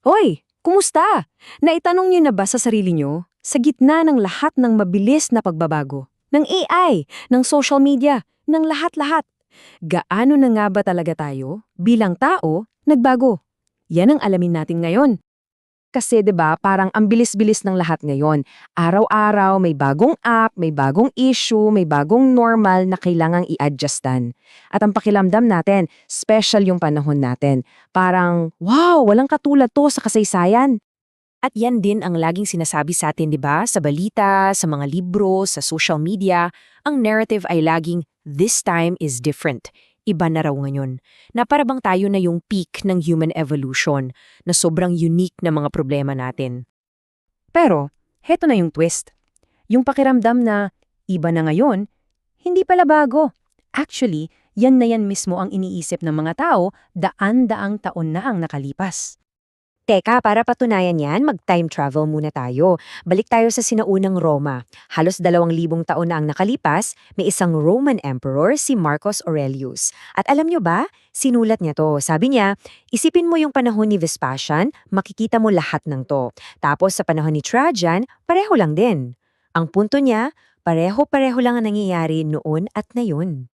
Hoy, kumusta? Naitanong niyo na ba sa sarili niyo, sa gitna ng lahat ng mabilis na pagbabago, ng AI, ng social media, ng lahat-lahat, gaano na nga ba talaga tayo, bilang tao, nagbago? Yan ang alamin natin ngayon. Kasi 'di ba, parang ang bilis-bilis ng lahat ngayon. Araw-araw may bagong app, may bagong issue, may bagong normal na kailangang i-adjustan. At ang pakiramdam natin, special yung panahon natin. Parang, wow, walang katulad to sa kasaysayan. At yan din ang laging sinasabi sa atin, 'di ba? Sa balita, sa mga libro, sa social media, ang narrative ay laging this time is different. Iba na raw ngayon. Na para bang tayo na yung peak ng human evolution, na sobrang unique na mga problema natin. Pero, heto na yung twist. Yung pakiramdam na iba na ngayon, hindi pala bago. Actually, yan na yan mismo ang iniisip ng mga tao daan-daang taon na ang nakalipas. Teka, para patunayan yan, mag-time travel muna tayo. Balik tayo sa sinaunang Roma. Halos 2,000 taon na ang nakalipas, may isang Roman Emperor, si Marcus Aurelius. At alam nyo ba, sinulat niya to. Sabi niya, isipin mo yung panahon ni Vespasian, makikita mo lahat ng to. Tapos sa panahon ni Trajan, pareho lang din. Ang punto niya, pareho-pareho lang ang nangyayari noon at ngayon.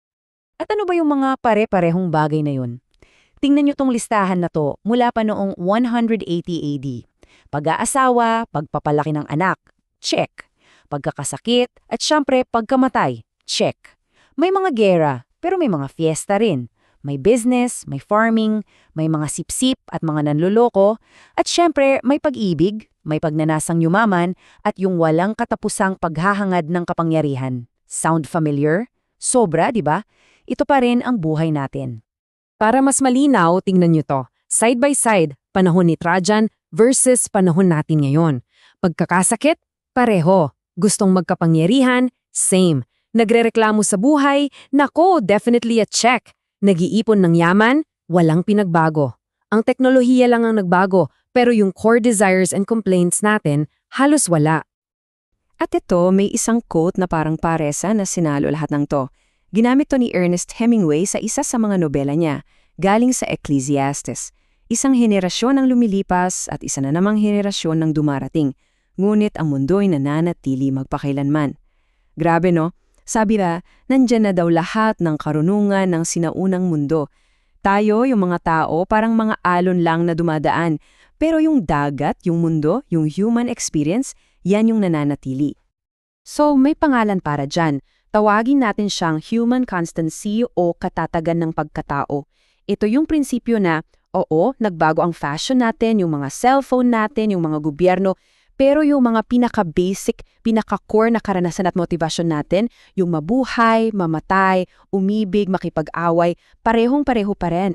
At ano ba yung mga pare-parehong bagay na yun? Tingnan nyo tong listahan na to mula pa noong 180 AD. Pag-aasawa, pagpapalaki ng anak, check. Pagkakasakit, at syempre pagkamatay, check. May mga gera, pero may mga fiesta rin. May business, may farming, may mga sipsip at mga nanloloko, at syempre may pag-ibig, may pagnanasang yumaman, at yung walang katapusang paghahangad ng kapangyarihan. Sound familiar? Sobra, di ba? Ito pa rin ang buhay natin. Para mas malinaw, tingnan nyo to. Side by side, panahon ni Trajan versus panahon natin ngayon. Pagkakasakit, pareho. Gustong magkapangyarihan, same. Nagrereklamo sa buhay, nako, definitely a check. Nag-iipon ng yaman, walang pinagbago. Ang teknolohiya lang ang nagbago, pero yung core desires and complaints natin, halos wala. At ito, may isang quote na parang paresa na sinalo lahat ng to. Ginamit to ni Ernest Hemingway sa isa sa mga nobela niya, galing sa Ecclesiastes. Isang henerasyon ang lumilipas at isa na namang henerasyon ang dumarating, ngunit ang mundo'y nananatili magpakailanman. Grabe no? Sabi na, nandyan na daw lahat ng karunungan ng sinaunang mundo. Tayo, yung mga tao, parang mga alon lang na dumadaan. Pero yung dagat, yung mundo, yung human experience, yan yung nananatili. So, may pangalan para dyan. Tawagin natin siyang human constancy o katatagan ng pagkatao. Ito yung prinsipyo na, oo, nagbago ang fashion natin, yung mga cellphone natin, yung mga gobyerno, pero yung mga pinaka-basic, pinaka-core na karanasan at motivasyon natin, yung mabuhay, mamatay, umibig, makipag-away, parehong-pareho pa rin.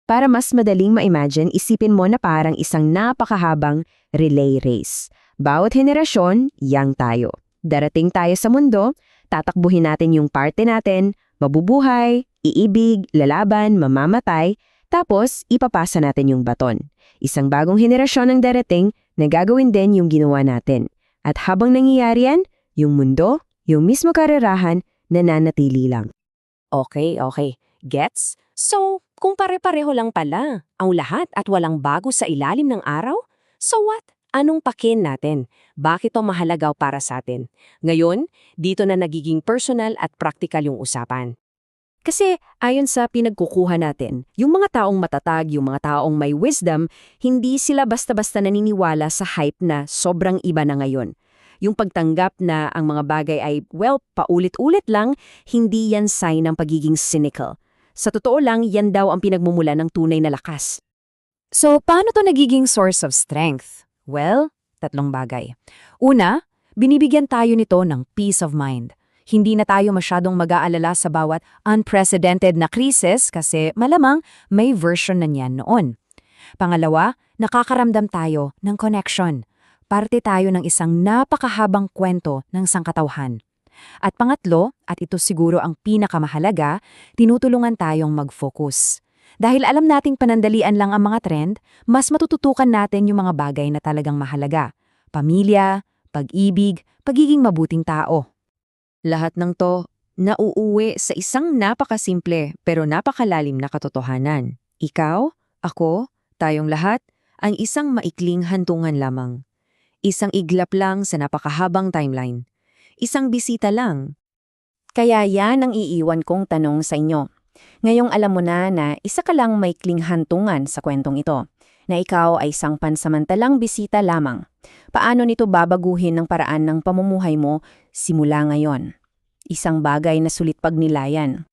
Para mas madaling ma-imagine, isipin mo na parang isang napakahabang relay race. Bawat henerasyon, yang tayo. Darating tayo sa mundo, tatakbuhin natin yung parte natin, mabubuhay, iibig, lalaban, mamamatay, tapos ipapasa natin yung baton. Isang bagong henerasyon ang darating na gagawin din yung ginawa natin. At habang nangyayari yan, yung mundo, yung mismo karerahan, nananatili lang. Okay. Gets? So, kung pare-pareho lang pala ang lahat at walang bago sa ilalim ng araw, so what? Anong pakin natin? Bakit ito mahalaga para sa atin? Ngayon, dito na nagiging personal at practical yung usapan. Kasi ayon sa pinagkukuha natin, yung mga taong matatag, yung mga taong may wisdom, hindi sila basta-basta naniniwala sa hype na sobrang iba na ngayon. Yung pagtanggap na ang mga bagay ay, well, paulit-ulit lang, hindi yan sign ng pagiging cynical. Sa totoo lang, yan daw ang pinagmumula ng tunay na lakas. So, paano to nagiging source of strength? Well, 3 bagay. Una, binibigyan tayo nito ng peace of mind. Hindi na tayo masyadong mag-aalala sa bawat unprecedented na krisis kasi malamang may version na niyan noon. Pangalawa, nakakaramdam tayo ng connection. Parte tayo ng isang napakahabang kwento ng sangkatauhan. At pangatlo, at ito siguro ang pinakamahalaga, tinutulungan tayong mag-focus. Dahil alam nating panandalian lang ang mga trend, mas matututukan natin yung mga bagay na talagang mahalaga. Pamilya, pag-ibig, pagiging mabuting tao. Lahat ng to, nauuwi sa isang napakasimple pero napakalalim na katotohanan. Ikaw, ako, tayong lahat, ang isang maikling hantungan lamang. Isang iglap lang sa napakahabang timeline. Isang bisita lang. Kaya yan ang iiwan kong tanong sa inyo. Ngayong alam mo na isa ka lang maikling hantungan sa kwentong ito, na ikaw ay isang pansamantalang bisita lamang. Paano nito babaguhin ng paraan ng pamumuhay mo simula ngayon? Isang bagay na sulit pagnilayan.